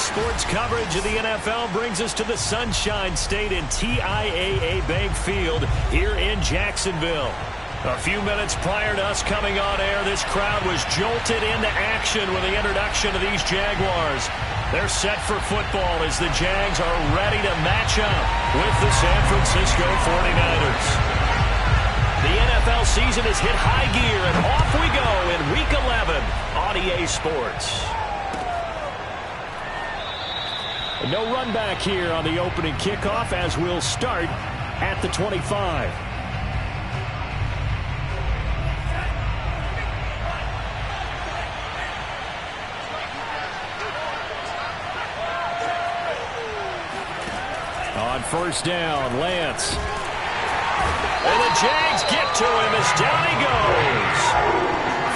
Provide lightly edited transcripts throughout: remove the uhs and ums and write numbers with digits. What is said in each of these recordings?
Sports coverage of the NFL brings us to the Sunshine State and TIAA Bank Field here in Jacksonville. A few minutes prior to us coming on air, this crowd was jolted into action with the introduction of these Jaguars. They're set for football as the Jags are ready to match up with the San Francisco 49ers. The NFL season has hit high gear, and off we go in Week 11 on EA Sports. No run back here on the opening kickoff as we'll start at the 25. On first down, Lance. And the Jags get to him as down he goes.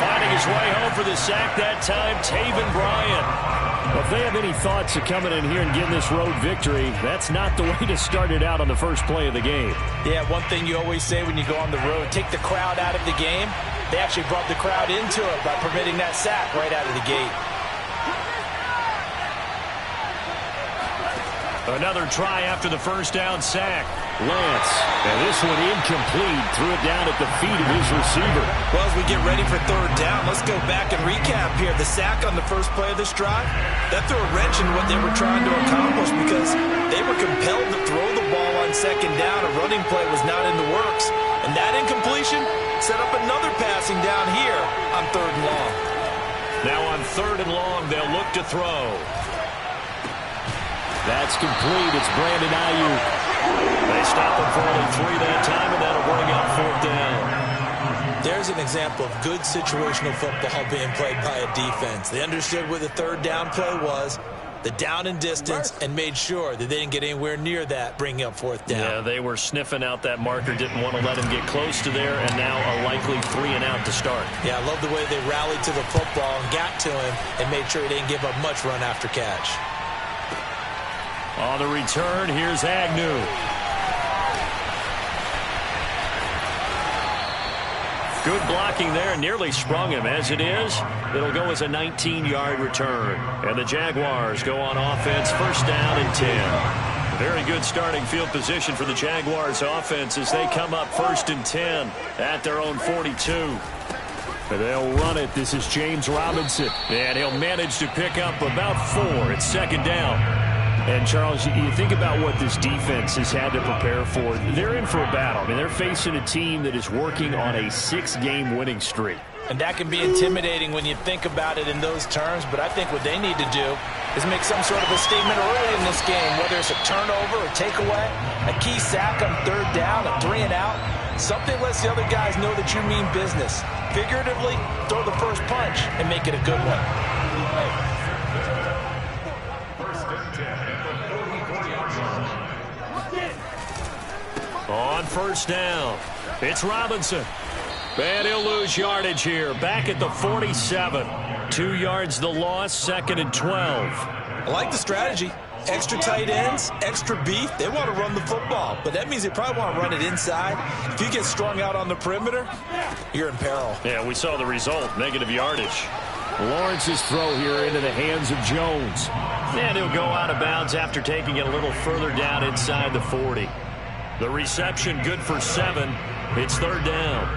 Finding his way home for the sack that time, Taven Bryan. Well, if they have any thoughts of coming in here and getting this road victory, that's not the way to start it out on the first play of the game. Yeah, one thing you always say when you go on the road, take the crowd out of the game. They actually brought the crowd into it by permitting that sack right out of the gate. Another try after the first down sack. Lance, and this one incomplete, threw it down at the feet of his receiver. Well, as we get ready for third down, let's go back and recap here. The sack on the first play of this drive, that threw a wrench in what they were trying to accomplish because they were compelled to throw the ball on second down. A running play was not in the works. And that incompletion set up another passing down here on third and long. Now on third and long, they'll look to throw. That's complete. It's Brandon Ayuk. They stop him for only 3 that time, and that'll bring up fourth down. There's an example of good situational football being played by a defense. They understood where the third down play was, the down and distance, and made sure that they didn't get anywhere near that, bringing up fourth down. Yeah, they were sniffing out that marker, didn't want to let him get close to there, and now a likely 3 and out to start. Yeah, I love the way they rallied to the football and got to him and made sure he didn't give up much run after catch. On the return, here's Agnew. Good blocking there, nearly sprung him. As it is, it'll go as a 19-yard return. And the Jaguars go on offense, first down and 10. Very good starting field position for the Jaguars offense as they come up first and 10 at their own 42. And they'll run it. This is James Robinson. And he'll manage to pick up about 4. It's second down. And, Charles, you think about what this defense has had to prepare for. They're in for a battle. I mean, they're facing a team that is working on a 6-game winning streak. And that can be intimidating when you think about it in those terms. But I think what they need to do is make some sort of a statement early in this game, whether it's a turnover, a takeaway, a key sack on third down, a 3 and out. Something lets the other guys know that you mean business. Figuratively, throw the first punch and make it a good one. On first down, it's Robinson. And he'll lose yardage here. Back at the 47. 2 yards the loss, second and 12. I like the strategy. Extra tight ends, extra beef. They want to run the football, but that means they probably want to run it inside. If you get strung out on the perimeter, you're in peril. Yeah, we saw the result, negative yardage. Lawrence's throw here into the hands of Jones. And he'll go out of bounds after taking it a little further down inside the 40. The reception good for 7. It's third down.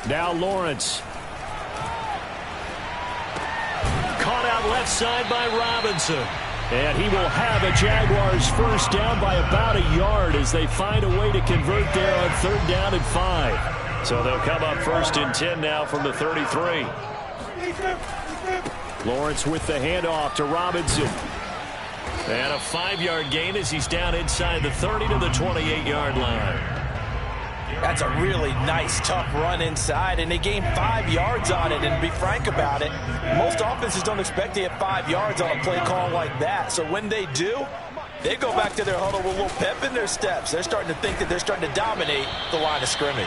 Now Lawrence. Caught out left side by Robinson. And he will have a Jaguars first down by about a yard as they find a way to convert there on third down and 5. So they'll come up first and 10 now from the 33. Lawrence with the handoff to Robinson. And a 5-yard gain as he's down inside the 30 to the 28-yard line. That's a really nice, tough run inside, and they gained 5 yards on it. And to be frank about it, most offenses don't expect to get 5 yards on a play call like that. So when they do, they go back to their huddle with a little pep in their steps. They're starting to think that they're starting to dominate the line of scrimmage.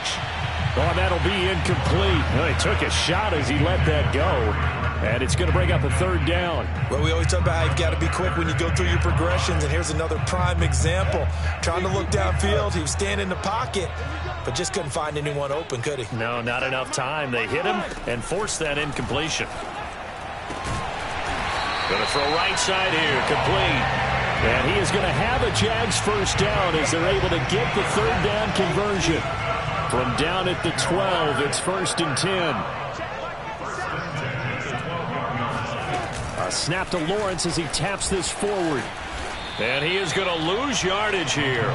Oh, and that'll be incomplete. Well, he took a shot as he let that go. And it's going to bring up a third down. Well, we always talk about how you've got to be quick when you go through your progressions, and here's another prime example. Trying to look downfield, he was standing in the pocket, but just couldn't find anyone open, could he? No, not enough time. They hit him and forced that incompletion. Going to throw right side here, complete. And he is going to have a Jags first down as they're able to get the third down conversion. From down at the 12, it's 1st and 10. A snap to Lawrence as he taps this forward. And he is going to lose yardage here.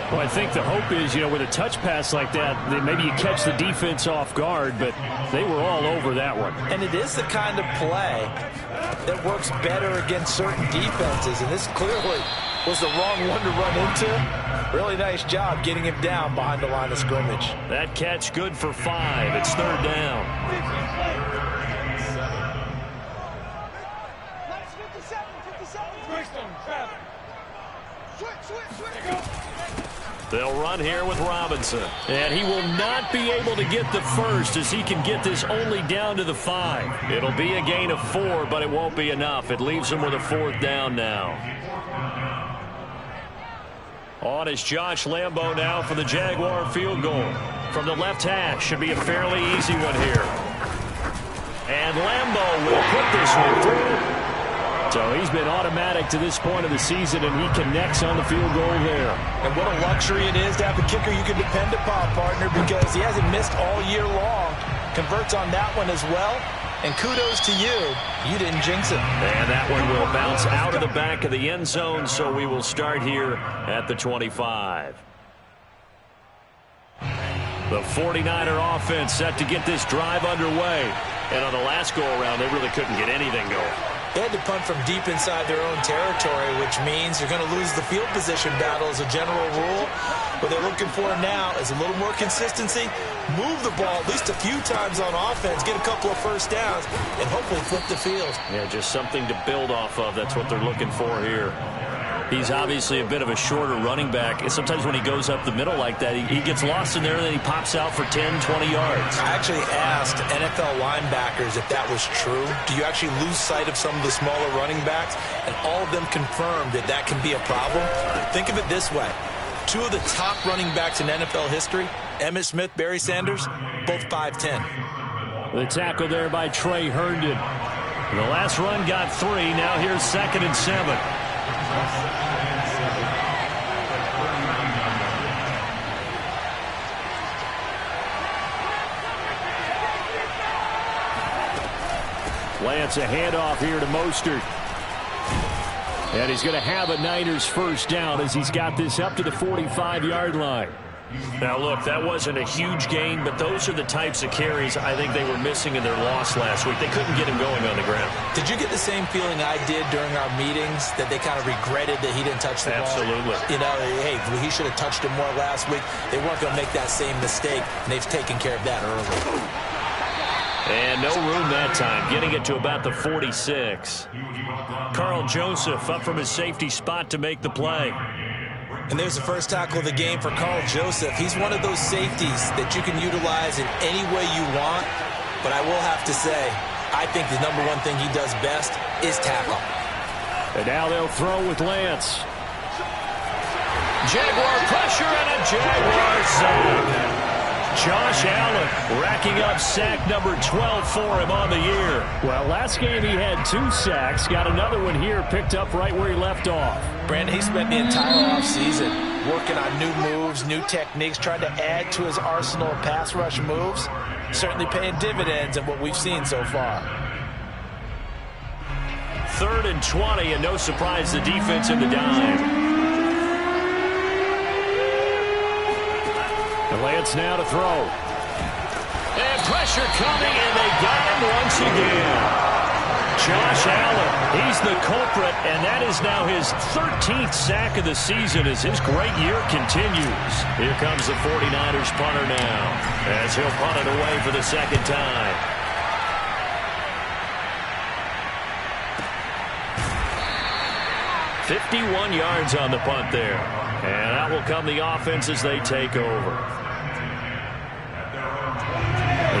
Well, I think the hope is, with a touch pass like that, maybe you catch the defense off guard, but they were all over that one. And it is the kind of play that works better against certain defenses, and this clearly was the wrong one to run into. Really nice job getting him down behind the line of scrimmage. That catch good for 5. It's 3rd down. They'll run here with Robinson. And he will not be able to get the first as he can get this only down to the 5. It'll be a gain of 4, but it won't be enough. It leaves him with a 4th down now. On is Josh Lambo now for the Jaguar field goal. From the left hash, should be a fairly easy one here. And Lambo will put this one through. So he's been automatic to this point of the season, and he connects on the field goal there. And what a luxury it is to have a kicker you can depend upon, partner, because he hasn't missed all year long. Converts on that one as well. And kudos to you. You didn't jinx it. And that one will bounce out of the back of the end zone, so we will start here at the 25. The 49er offense set to get this drive underway. And on the last go-around, they really couldn't get anything going. They had to punt from deep inside their own territory, which means you're going to lose the field position battle as a general rule. What they're looking for now is a little more consistency, move the ball at least a few times on offense, get a couple of first downs, and hopefully flip the field. Yeah, just something to build off of. That's what they're looking for here. He's obviously a bit of a shorter running back. And sometimes when he goes up the middle like that, he gets lost in there and then he pops out for 10, 20 yards. I actually asked NFL linebackers if that was true. Do you actually lose sight of some of the smaller running backs? And all of them confirmed that that can be a problem. Think of it this way. 2 of the top running backs in NFL history, Emmitt Smith, Barry Sanders, both 5'10". The tackle there by Trey Herndon. The last run got 3. Now here's 2nd and 7. Lance a handoff here to Mostert. And he's going to have a Niners first down as he's got this up to the 45-yard line. Now, look, that wasn't a huge gain, but those are the types of carries I think they were missing in their loss last week. They couldn't get him going on the ground. Did you get the same feeling I did during our meetings, that they kind of regretted that he didn't touch the ball? Absolutely. Hey, he should have touched him more last week. They weren't going to make that same mistake, and they've taken care of that early. And no room that time, getting it to about the 46. Carl Joseph up from his safety spot to make the play. And there's the first tackle of the game for Carl Joseph. He's one of those safeties that you can utilize in any way you want. But I will have to say, I think the number one thing he does best is tackle. And now they'll throw with Lance. Jaguar pressure and a Jaguar sack. Josh Allen racking up sack number 12 for him on the year. Well, last game he had 2 sacks. Got another one here picked up right where he left off. Brandon, he spent the entire offseason working on new moves, new techniques, trying to add to his arsenal of pass rush moves. Certainly paying dividends in what we've seen so far. 3rd and 20, and no surprise the defense in the dime. And Lance now to throw. And pressure coming, and they got him once again. Josh Allen, he's the culprit, and that is now his 13th sack of the season as his great year continues. Here comes the 49ers punter now, as he'll punt it away for the 2nd time. .51 yards on the punt there. And out will come the offense as they take over.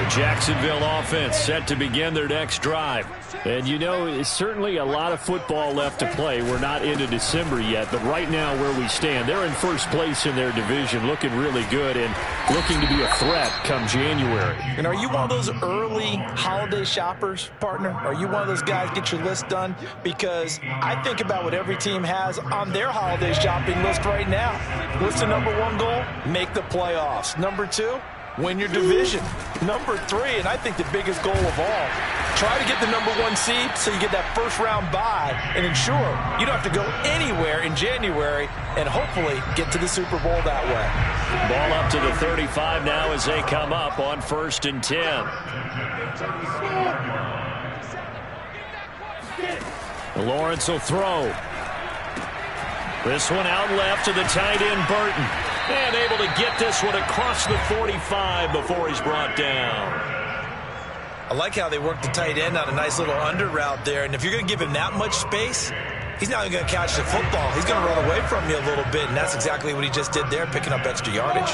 Jacksonville offense set to begin their next drive. And, you know, it's certainly a lot of football left to play. We're not into December yet, but right now where we stand, they're in first place in their division, looking really good and looking to be a threat come January. And are you one of those early holiday shoppers, partner? Are you one of those guys get your list done? Because I think about what every team has on their holiday shopping list right now. What's the number one goal? Make the playoffs. Number two, win your division. Number three, and I think the biggest goal of all, try to get the number one seed so you get that first round bye and ensure you don't have to go anywhere in January and hopefully get to the Super Bowl that way. Ball up to the 35 now as they come up on 1st and 10. Lawrence will throw. This one out left to the tight end, Burton. And able to get this one across the 45 before he's brought down. I like how they work the tight end on a nice little under route there. And if you're going to give him that much space, he's not even going to catch the football. He's going to run away from you a little bit, and that's exactly what he just did there, picking up extra yardage.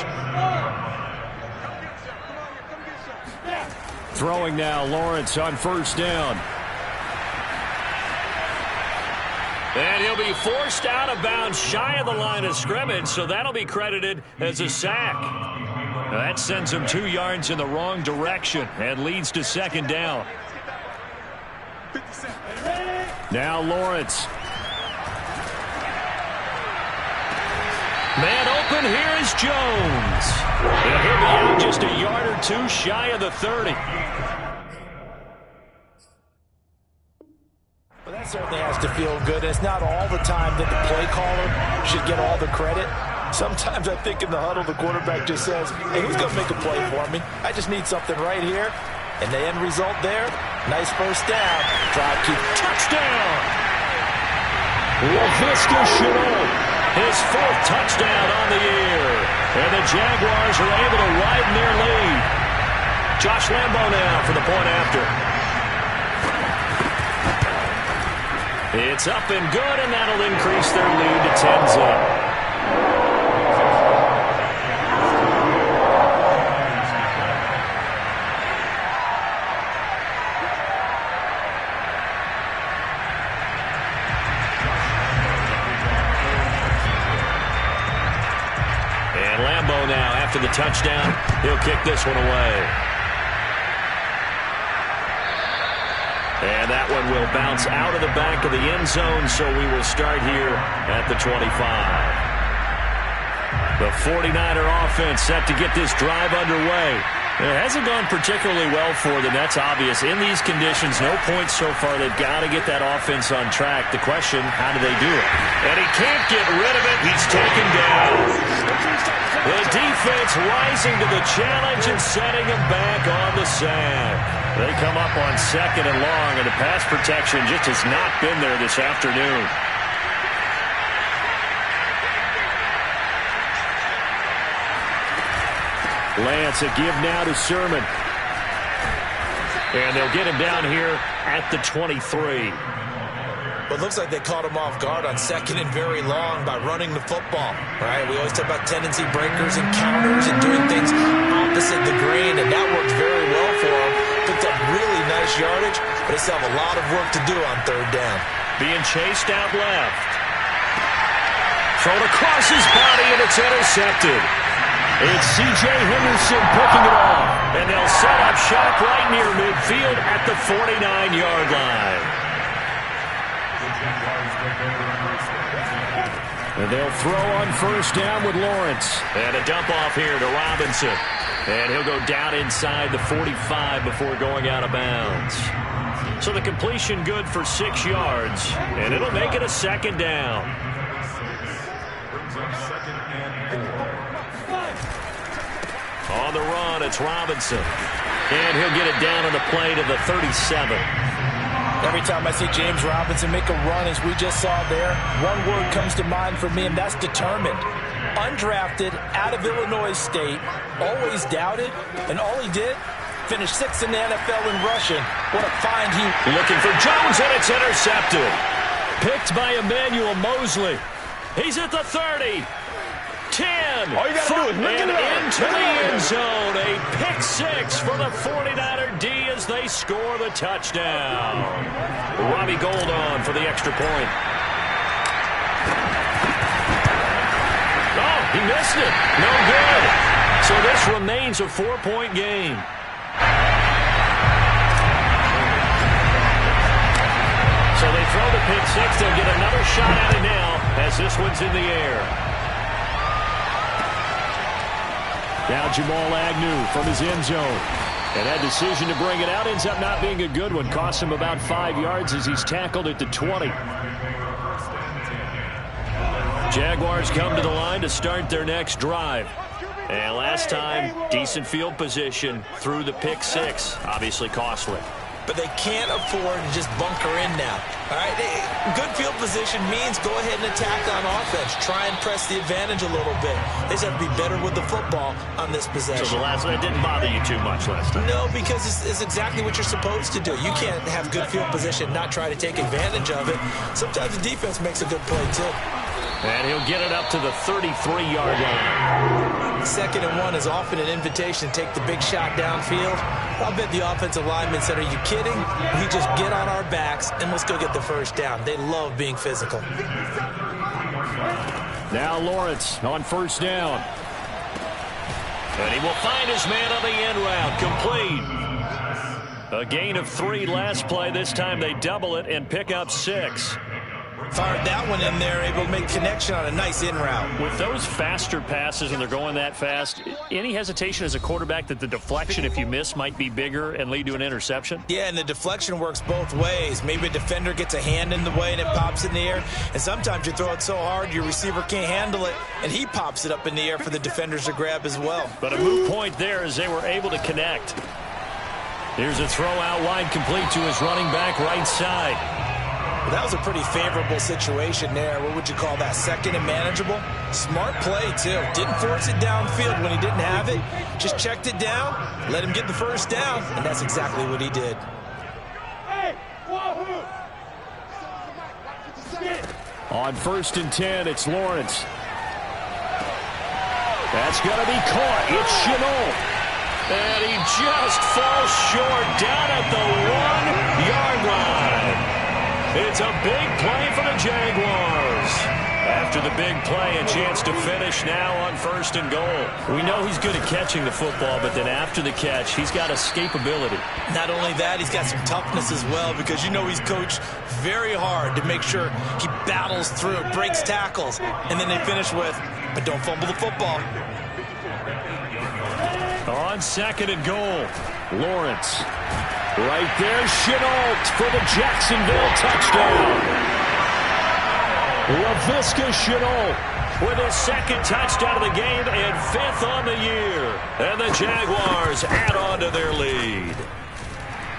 Throwing now, Lawrence on 1st down. And he'll be forced out of bounds shy of the line of scrimmage, so that'll be credited as a sack. Now that sends him 2 yards in the wrong direction and leads to 2nd down. Now Lawrence. Man open, here is Jones. And he'll be out just a yard or 2 shy of the 30. Well, that certainly has to feel good. It's not all the time that the play caller should get all the credit. Sometimes I think in the huddle, the quarterback just says, hey, who's going to make a play for me? I just need something right here. And the end result there, nice first down. Drive, keep, touchdown! Laviska Shenault, his 4th touchdown on the year. And the Jaguars are able to widen their lead. Josh Lambo now for the point after. It's up and good, and that'll increase their lead to 10-0. And Lambo now, after the touchdown, he'll kick this one away. And that one will bounce out of the back of the end zone, so we will start here at the 25. The 49er offense set to get this drive underway. It hasn't gone particularly well for them. That's obvious. In these conditions, no points so far. They've got to get that offense on track. The question, how do they do it? And he can't get rid of it. He's taken down. The defense rising to the challenge and setting him back on the sack. They come up on 2nd and long, and the pass protection just has not been there this afternoon. Lance, a give now to Sermon. And they'll get him down here at the 23. Well, it looks like they caught him off guard on 2nd and very long by running the football. Right? We always talk about tendency breakers and counters and doing things opposite the grain, and that worked very well for them. Picked up really nice yardage, but they still have a lot of work to do on 3rd down. Being chased out left. Thrown across his body, and it's intercepted. It's C.J. Henderson picking it off. And they'll set up shop right near midfield at the 49-yard line. And they'll throw on 1st down with Lawrence. And a dump off here to Robinson. And he'll go down inside the 45 before going out of bounds. So the completion good for 6 yards. And it'll make it a 2nd down. On the run, it's Robinson. And he'll get it down on the play to the 37. Every time I see James Robinson make a run, as we just saw there, one word comes to mind for me, and that's determined. Undrafted, out of Illinois State, always doubted, and all he did, finished 6th in the NFL in rushing. What a find he... Looking for Jones, and it's intercepted. Picked by Emmanuel Mosley. He's at the 30. 10. All you got to do is look into the end zone. A pick six for the 49er D as they score the touchdown. Robbie Gould on for the extra point. Oh, he missed it. No good. So this remains a 4-point game. So they throw the pick six. They'll get another shot at it now as this one's in the air. Now Jamal Agnew from his end zone. And that decision to bring it out ends up not being a good one. Costs him about 5 yards as he's tackled at the 20. Jaguars come to the line to start their next drive. And last time, decent field position through the pick six. Obviously costly. But they can't afford to just bunker in now. All right, good field position means go ahead and attack on offense. Try and press the advantage a little bit. They just have to be better with the football on this possession. So the last one, it didn't bother you too much last time? No, because it's exactly what you're supposed to do. You can't have good field position, not try to take advantage of it. Sometimes the defense makes a good play, too. And he'll get it up to the 33-yard line. 2nd and 1 is often an invitation to take the big shot downfield. I'll bet the offensive lineman said, are you kidding? We just get on our backs and let's go get the first down. They love being physical. Now Lawrence on first down. And he will find his man on the end route. Complete. A gain of 3 last play. This time they double it and pick up 6. Fired that one in there, able to make connection on a nice in route. With those faster passes and they're going that fast, any hesitation as a quarterback that the deflection, if you miss, might be bigger and lead to an interception? Yeah, and the deflection works both ways. Maybe a defender gets a hand in the way and it pops in the air. And sometimes you throw it so hard your receiver can't handle it, and he pops it up in the air for the defenders to grab as well. But a moot point there as they were able to connect. Here's a throw out wide, complete to his running back right side. Well, that was a pretty favorable situation there. What would you call that? 2nd and manageable? Smart play, too. Didn't force it downfield when he didn't have it. Just checked it down, let him get the first down, and that's exactly what he did. On 1st and 10, it's Lawrence. That's going to be caught. It's Shenault. And he just falls short down at the 1-yard line. It's a big play for the Jaguars. After the big play, a chance to finish now on 1st and goal. We know he's good at catching the football, but then after the catch, he's got escapability. Not only that, he's got some toughness as well, because you know he's coached very hard to make sure he battles through, breaks tackles, and then they finish with, but don't fumble the football. On 2nd and goal, Lawrence. Right there, Shenault for the Jacksonville touchdown. Laviska Shenault with his 2nd touchdown of the game and 5th on the year. And the Jaguars add on to their lead.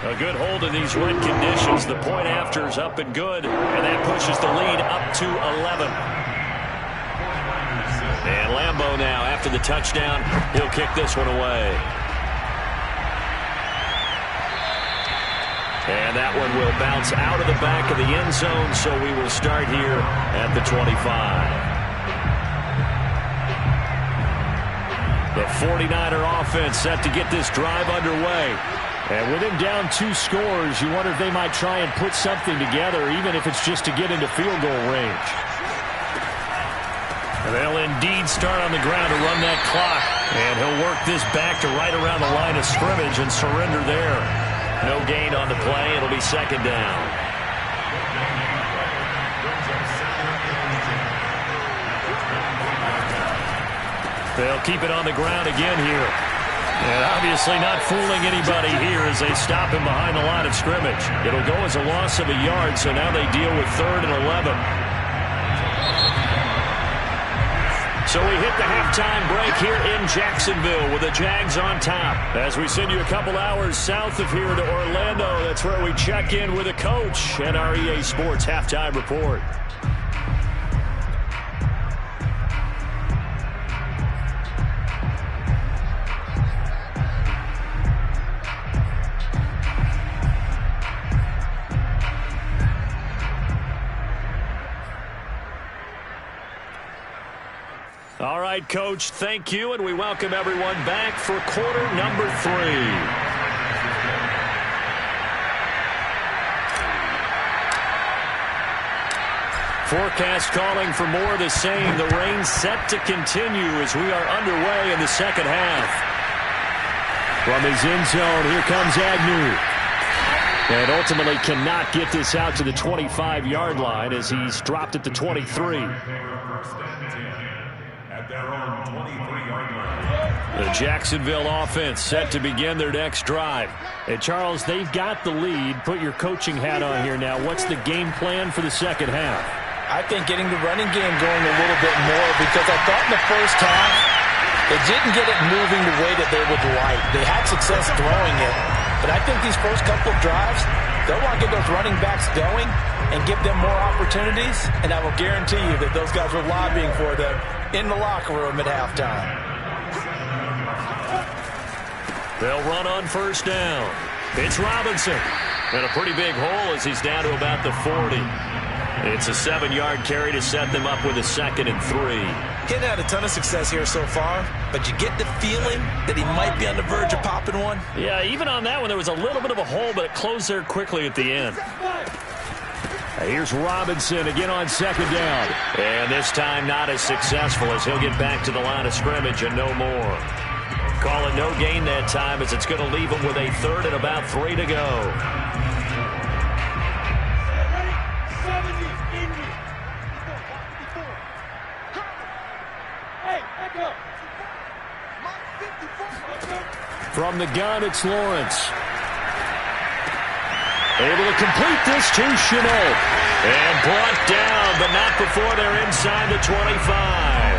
A good hold in these wet conditions. The point after is up and good, and that pushes the lead up to 11. And Lambeau now, after the touchdown, he'll kick this one away. And that one will bounce out of the back of the end zone, so we will start here at the 25. The 49er offense set to get this drive underway. And with him down 2 scores, you wonder if they might try and put something together, even if it's just to get into field goal range. And they'll indeed start on the ground to run that clock. And he'll work this back to right around the line of scrimmage and surrender there. No gain on the play. It'll be 2nd down. They'll keep it on the ground again here. And obviously not fooling anybody here as they stop him behind the line of scrimmage. It'll go as a loss of a yard, so now they deal with 3rd and 11. So we hit the halftime break here in Jacksonville with the Jags on top. As we send you a couple hours south of here to Orlando, that's where we check in with a coach and our EA Sports Halftime Report. right, Coach. Thank you, and we welcome everyone back for quarter number 3. Forecast calling for more of the same. The rain set to continue as we are underway in the second half. From his end zone, here comes Agnew. And ultimately cannot get this out to the 25-yard line as he's dropped at the 23. The Jacksonville offense set to begin their next drive. And Charles, they've got the lead. Put your coaching hat on here now. What's the game plan for the second half? I think getting the running game going a little bit more, because I thought in the first half they didn't get it moving the way that they would like. They had success throwing it, but I think these first couple of drives, they'll want to get those running backs going and give them more opportunities, and I will guarantee you that those guys were lobbying for them in the locker room at halftime. They'll run on first down. It's Robinson. And a pretty big hole as he's down to about the 40. It's a 7-yard carry to set them up with a 2nd and 3. He's had a ton of success here so far, but you get the feeling that he might be on the verge of popping one. Yeah, even on that one, there was a little bit of a hole, but it closed there quickly at the end. Here's Robinson again on 2nd down. And this time not as successful as he'll get back to the line of scrimmage and no more. Call it no gain that time as it's going to leave him with a 3rd and about 3 to go. From the gun, it's Lawrence. Able to complete this to Shenault. And brought down, but not before they're inside the 25.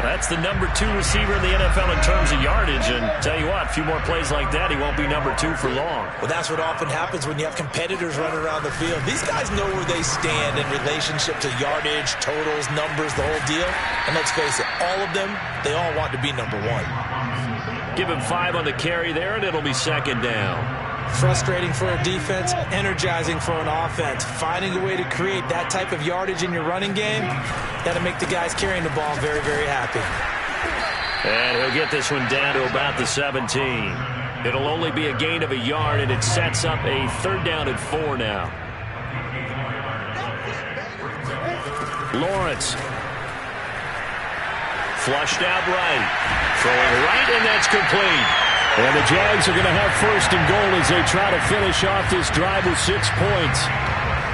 That's the number 2 receiver in the NFL in terms of yardage. And tell you what, a few more plays like that, he won't be number 2 for long. Well, that's what often happens when you have competitors running around the field. These guys know where they stand in relationship to yardage, totals, numbers, the whole deal. And let's face it, all of them, they all want to be number 1. Give him 5 on the carry there, and it'll be 2nd down. Frustrating for a defense, energizing for an offense. Finding a way to create that type of yardage in your running game, that'll make the guys carrying the ball very, very happy. And he'll get this one down to about the 17. It'll only be a gain of a yard, and it sets up a 3rd down and 4 now. Lawrence. Flushed out right. Throwing right, and that's complete. And the Jags are going to have 1st and goal as they try to finish off this drive with 6 points.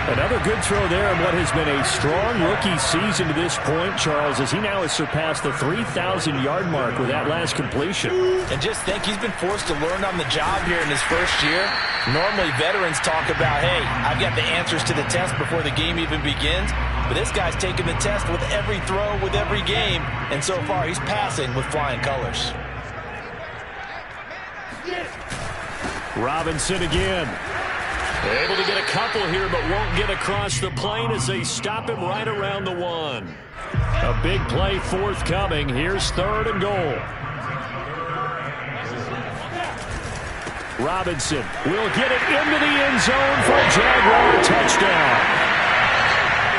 Another good throw there in what has been a strong rookie season to this point, Charles, as he now has surpassed the 3,000-yard mark with that last completion. And just think, he's been forced to learn on the job here in his first year. Normally, veterans talk about, hey, I've got the answers to the test before the game even begins. But this guy's taking the test with every throw, with every game. And so far, he's passing with flying colors. Robinson again. Able to get a couple here, but won't get across the plane as they stop him right around the 1. A big play forthcoming. Here's 3rd and goal. Robinson will get it into the end zone for a Jaguar touchdown.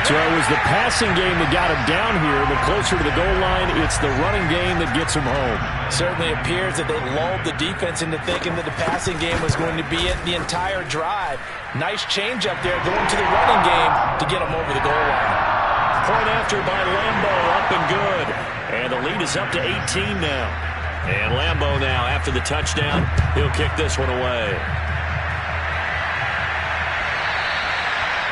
So it was the passing game that got him down here, but closer to the goal line, it's the running game that gets him home. Certainly appears that they lulled the defense into thinking that the passing game was going to be it the entire drive. Nice change up there going to the running game to get him over the goal line. Point after by Lambo, up and good. And the lead is up to 18 now. And Lambo now, after the touchdown, he'll kick this one away.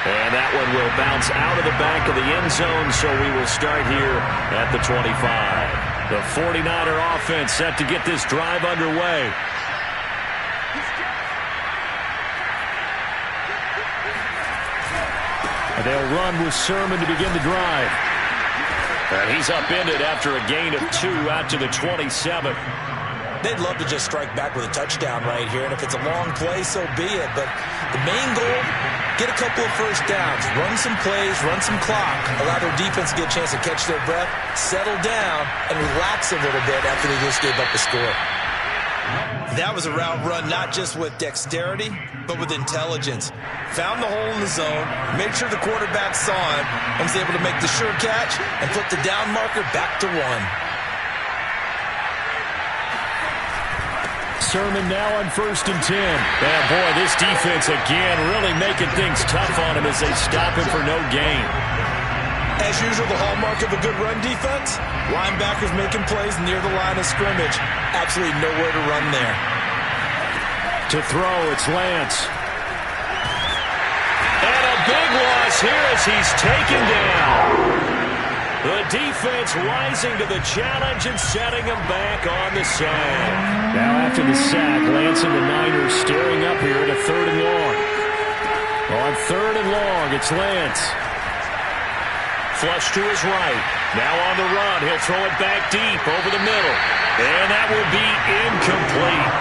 And that one will bounce out of the back of the end zone, so we will start here at the 25. The 49er offense set to get this drive underway. And they'll run with Sermon to begin the drive. And he's upended after a gain of 2 out to the 27. They'd love to just strike back with a touchdown right here, and if it's a long play, so be it. But the main goal, get a couple of first downs, run some plays, run some clock, allow their defense to get a chance to catch their breath, settle down, and relax a little bit after they just gave up the score. That was a route run not just with dexterity, but with intelligence. Found the hole in the zone, made sure the quarterback saw him, and was able to make the sure catch and flip the down marker back to 1. Sermon now on 1st and 10. And boy, this defense again really making things tough on him as they stop him for no gain. As usual, the hallmark of a good run defense, linebackers making plays near the line of scrimmage. Absolutely nowhere to run there. To throw, it's Lance. And a big loss here as he's taken down. The defense rising to the challenge and setting him back on the sack. Now after the sack, Lance and the Niners staring up here at a 3rd and long. On 3rd and long, it's Lance. Flush to his right. Now on the run. He'll throw it back deep over the middle. And that will be incomplete.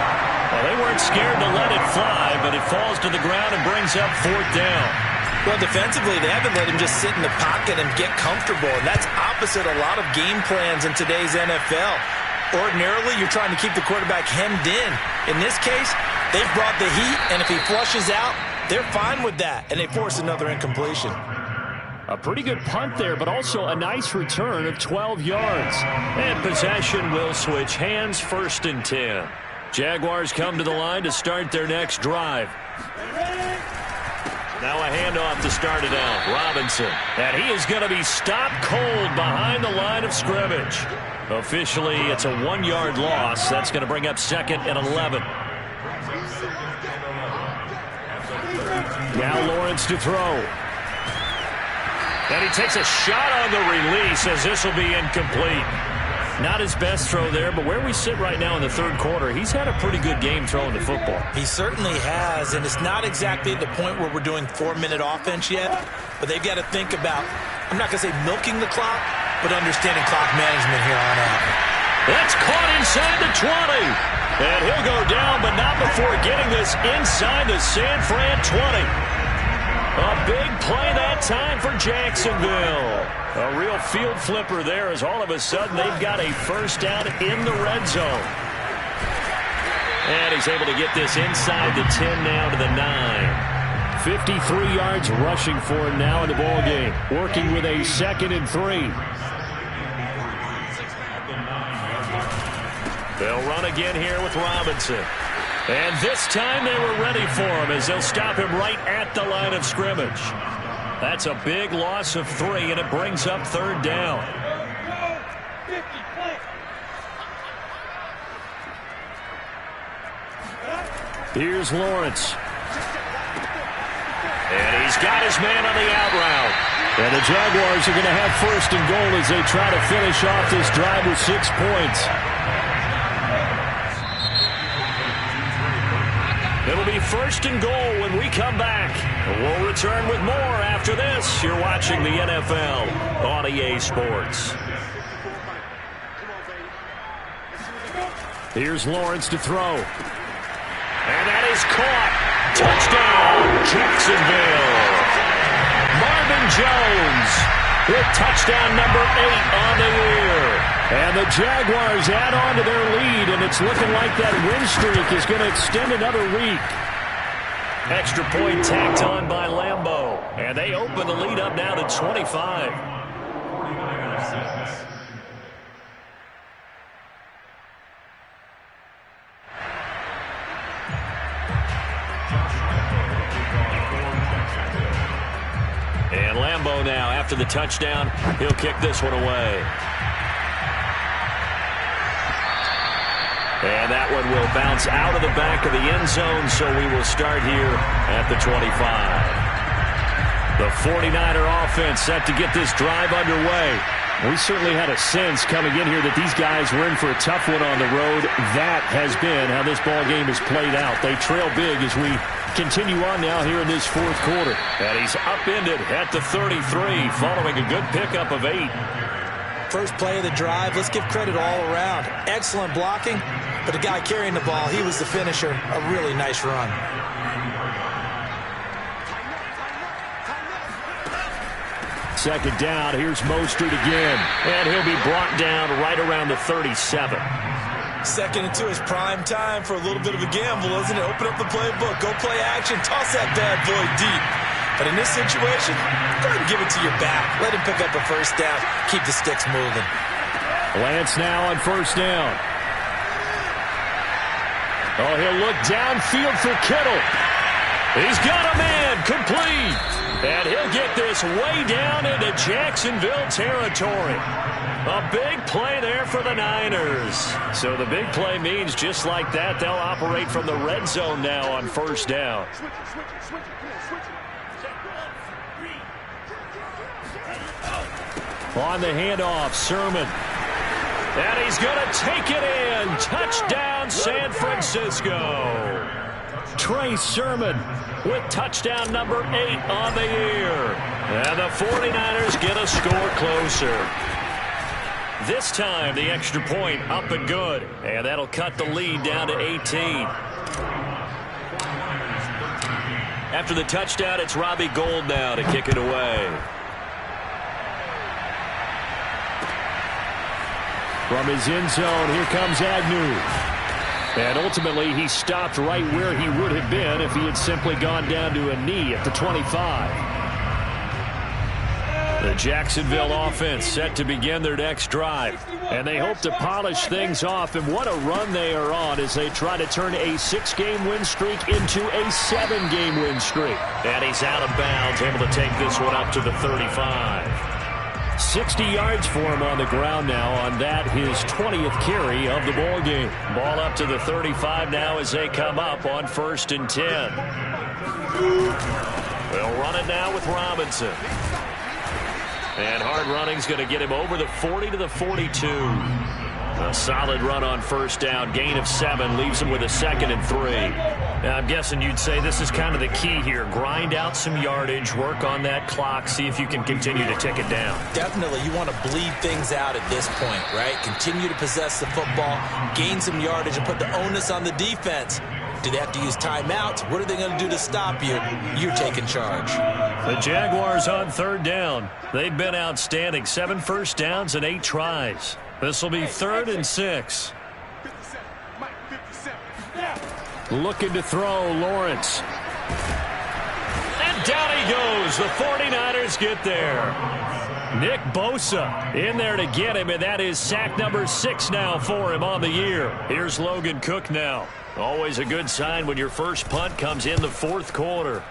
Well, they weren't scared to let it fly, but it falls to the ground and brings up 4th down. Well, defensively, they haven't let him just sit in the pocket and get comfortable, and that's opposite a lot of game plans in today's NFL. Ordinarily, you're trying to keep the quarterback hemmed in. In this case, they've brought the heat, and if he flushes out, they're fine with that, and they force another incompletion. A pretty good punt there, but also a nice return of 12 yards. And possession will switch hands, 1st and 10. Jaguars come to the line to start their next drive. Now a handoff to start it out. Robinson. And he is going to be stopped cold behind the line of scrimmage. Officially, it's a 1-yard loss. That's going to bring up 2nd and 11. Now Lawrence to throw. And he takes a shot on the release as this will be incomplete. Not his best throw there, but where we sit right now in the 3rd quarter, he's had a pretty good game throwing the football. He certainly has, and it's not exactly at the point where we're doing 4-minute offense yet, but they've got to think about, I'm not going to say milking the clock, but understanding clock management here on out. That's caught inside the 20. And he'll go down, but not before getting this inside the San Fran 20. A big play that time for Jacksonville. A real field flipper there as all of a sudden they've got a 1st down in the red zone. And he's able to get this inside the 10 now to the 9. 53 yards rushing for him now in the ball game. Working with a 2nd and 3. They'll run again here with Robinson. And this time they were ready for him as they'll stop him right at the line of scrimmage. That's a big loss of 3, and it brings up 3rd down. Here's Lawrence. And he's got his man on the out route. And the Jaguars are going to have 1st and goal as they try to finish off this drive with 6 points. It'll be 1st and goal when we come back. We'll return with more after this. You're watching the NFL on EA Sports. Here's Lawrence to throw. And that is caught. Touchdown, Jacksonville. Marvin Jones with touchdown number 8 on the year. And the Jaguars add on to their lead, and it's looking like that win streak is going to extend another week. Extra point tacked on by Lambeau. And they open the lead up now to 25. And Lambeau now, after the touchdown, he'll kick this one away. And that one will bounce out of the back of the end zone, so we will start here at the 25. The 49er offense set to get this drive underway. We certainly had a sense coming in here that these guys were in for a tough one on the road. That has been how this ball game has played out. They trail big as we continue on now here in this 4th quarter. And he's upended at the 33 following a good pickup of 8. First play of the drive, let's give credit all around. Excellent blocking, but the guy carrying the ball, he was the finisher. A really nice run. Second down, here's Mostert again. And he'll be brought down right around the 37. 2nd and 2 is prime time for a little bit of a gamble, isn't it? Open up the playbook, go play action, toss that bad boy deep. But in this situation, go ahead and give it to your back. Let him pick up a first down. Keep the sticks moving. Lance now on first down. Oh, he'll look downfield for Kittle. He's got a man, complete. And he'll get this way down into Jacksonville territory. A big play there for the Niners. So the big play means just like that, they'll operate from the red zone now on first down. On the handoff, Sermon. And he's going to take it in. Touchdown, San Francisco. Trey Sermon with touchdown number 8 on the year. And the 49ers get a score closer. This time, the extra point up and good. And that'll cut the lead down to 18. After the touchdown, it's Robbie Gould now to kick it away. From his end zone, here comes Agnew. And ultimately, he stopped right where he would have been if he had simply gone down to a knee at the 25. The Jacksonville offense set to begin their next drive. And they hope to polish things off. And what a run they are on as they try to turn a 6-game win streak into a 7-game win streak. And he's out of bounds, able to take this one up to the 35. 60 yards for him on the ground now on that, his 20th carry of the ball game. Ball up to the 35 now as they come up on 1st and 10. They'll run it now with Robinson. And hard running's going to get him over the 40 to the 42. A solid run on first down. Gain of 7 leaves him with a 2nd and 3. Now, I'm guessing you'd say this is kind of the key here. Grind out some yardage, work on that clock, see if you can continue to tick it down. Definitely, you want to bleed things out at this point, right? Continue to possess the football, gain some yardage, and put the onus on the defense. Do they have to use timeouts? What are they going to do to stop you? You're taking charge. The Jaguars on 3rd down. They've been outstanding. 7 first downs and 8 tries. This will be 3rd and 6. Looking to throw, Lawrence. And down he goes. The 49ers get there. Nick Bosa in there to get him, and that is sack number 6 now for him on the year. Here's Logan Cook now. Always a good sign when your first punt comes in the 4th quarter.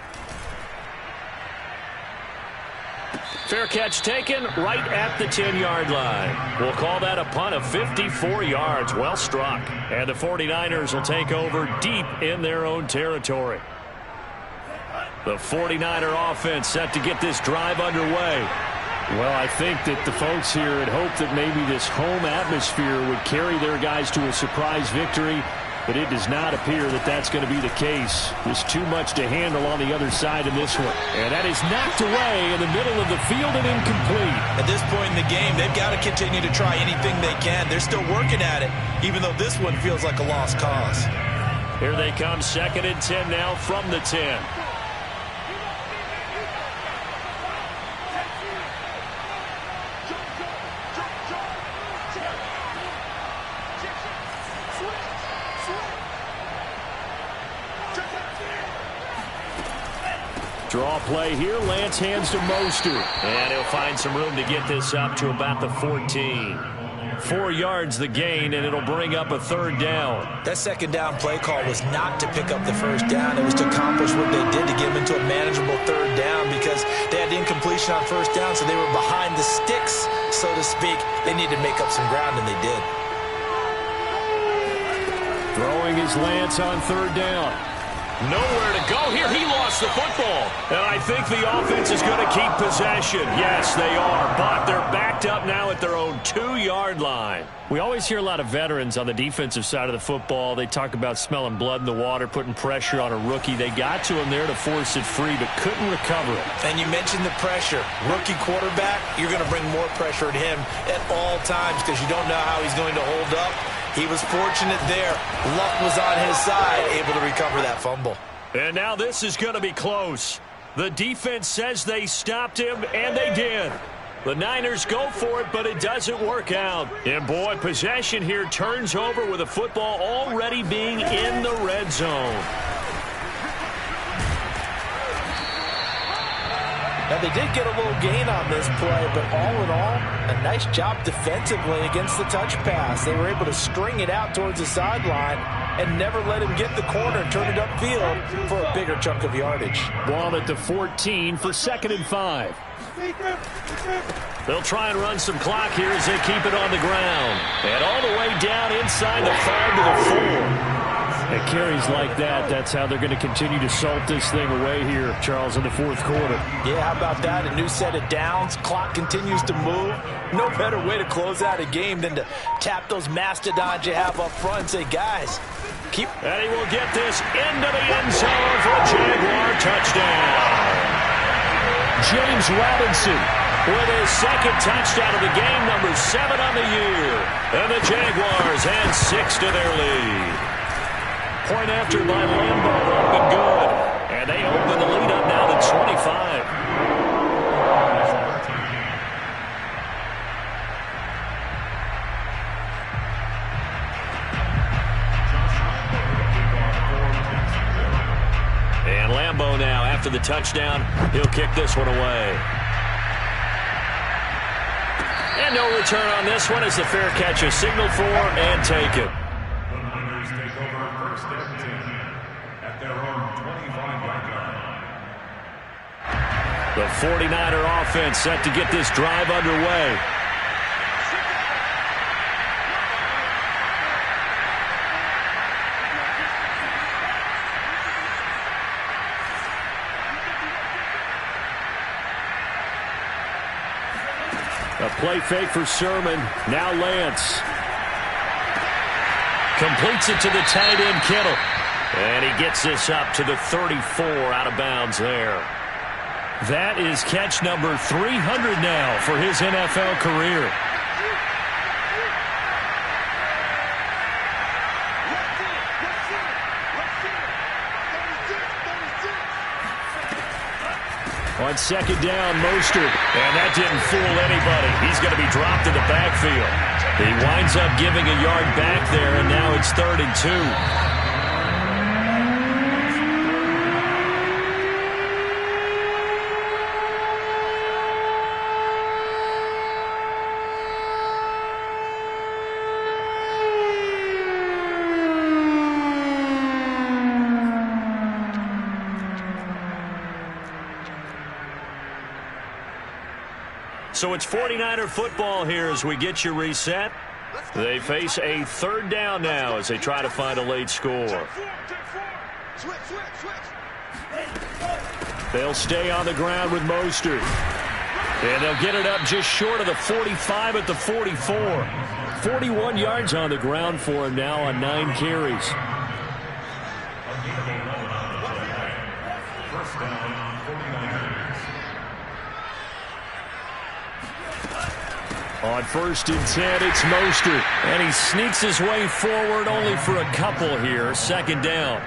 Fair catch taken right at the 10-yard line. We'll call that a punt of 54 yards. Well struck. And the 49ers will take over deep in their own territory. The 49er offense set to get this drive underway. Well, I think that the folks here had hoped that maybe this home atmosphere would carry their guys to a surprise victory. But it does not appear that that's going to be the case. There's too much to handle on the other side in this one. And that is knocked away in the middle of the field and incomplete. At this point in the game, they've got to continue to try anything they can. They're still working at it, even though this one feels like a lost cause. Here they come, 2nd and 10 now from the 10. Draw play here. Lance hands to Mostert. And he'll find some room to get this up to about the 14. 4 yards the gain, and it'll bring up a 3rd down. That 2nd down play call was not to pick up the 1st down. It was to accomplish what they did to get them into a manageable 3rd down because they had the incompletion on 1st down, so they were behind the sticks, so to speak. They needed to make up some ground, and they did. Throwing is Lance on 3rd down. Nowhere to go here. He lost the football. And I think the offense is going to keep possession. Yes, they are. But they're backed up now at their own 2-yard line. We always hear a lot of veterans on the defensive side of the football. They talk about smelling blood in the water, putting pressure on a rookie. They got to him there to force it free, but couldn't recover it. And you mentioned the pressure. Rookie quarterback, you're going to bring more pressure at him at all times because you don't know how he's going to hold up. He was fortunate there. Luck was on his side, able to recover that fumble. And now this is going to be close. The defense says they stopped him, and they did. The Niners go for it, but it doesn't work out. And boy, possession here turns over with the football already being in the red zone. Now, they did get a little gain on this play, but all in all, a nice job defensively against the touch pass. They were able to string it out towards the sideline and never let him get the corner and turn it upfield for a bigger chunk of yardage. Ball at the 14 for 2nd and 5. They'll try and run some clock here as they keep it on the ground. And all the way down inside the 5 to the 4. At carries like that, that's how they're going to continue to salt this thing away here, Charles, in the 4th quarter. Yeah, how about that? A new set of downs. Clock continues to move. No better way to close out a game than to tap those mastodons you have up front and say, guys, keep... And he will get this into the end zone for a Jaguar touchdown. James Robinson with his 2nd touchdown of the game, number 7 on the year. And the Jaguars add 6 to their lead. Point after by Lambo, up and good. And they open the lead up now to 25. And Lambo now, after the touchdown, he'll kick this one away. And no return on this one as the fair catch is signaled for and taken. The 49er offense set to get this drive underway. A play fake for Sermon. Now Lance. Completes it to the tight end, Kittle. And he gets this up to the 34 out of bounds there. That is catch number 300 now for his NFL career. On 2nd down, Mostert. And that didn't fool anybody. He's going to be dropped in the backfield. He winds up giving a yard back there, and now it's 3rd and 2. So it's 49er football here as we get you reset. They face a 3rd down now as they try to find a late score. They'll stay on the ground with Mostert. And they'll get it up just short of the 45 at the 44. 41 yards on the ground for him now on 9 carries. On 1st and 10, it's Mostert. And he sneaks his way forward only for a couple here. 2nd down.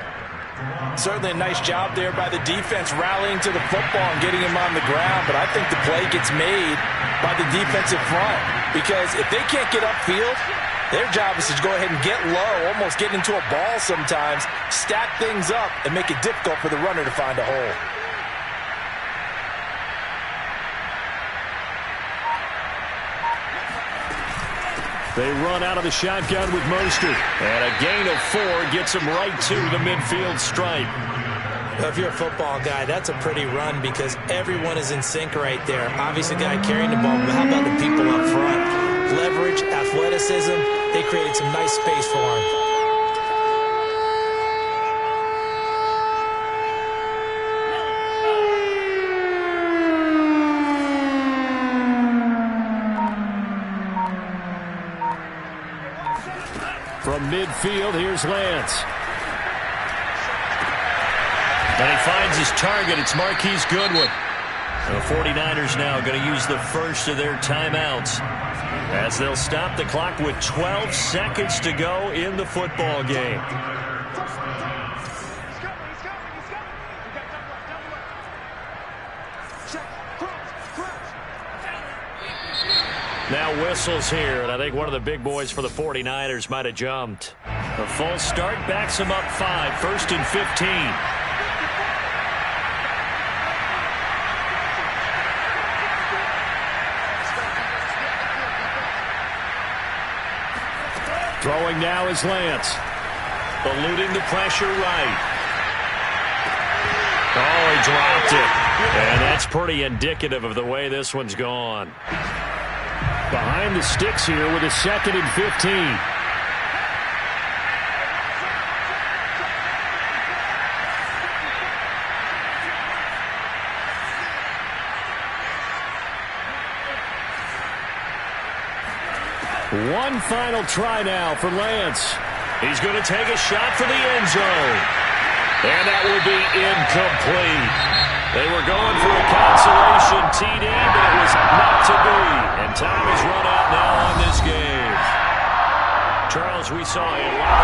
Certainly a nice job there by the defense rallying to the football and getting him on the ground. But I think the play gets made by the defensive front. Because if they can't get upfield, their job is to go ahead and get low, almost get into a ball sometimes, stack things up, and make it difficult for the runner to find a hole. They run out of the shotgun with Mostert. And a gain of 4 gets him right to the midfield stripe. If you're a football guy, that's a pretty run because everyone is in sync right there. Obviously, the guy carrying the ball, but how about the people up front? Leverage, athleticism, they created some nice space for him. From midfield, here's Lance. And he finds his target. It's Marquise Goodwin. The 49ers now going to use the first of their timeouts as they'll stop the clock with 12 seconds to go in the football game. Now whistles here, and I think one of the big boys for the 49ers might have jumped. A false start backs him up 5, 1st and 15. Throwing now is Lance. Eluding the pressure right. Oh, he dropped it. And that's pretty indicative of the way this one's gone. Behind the sticks here with a 2nd and 15. One final try now for Lance. He's going to take a shot for the end zone. And that will be incomplete. They were going for a consolation TD, but it was not to be. And time has run out now on this game. Charles, we saw a lot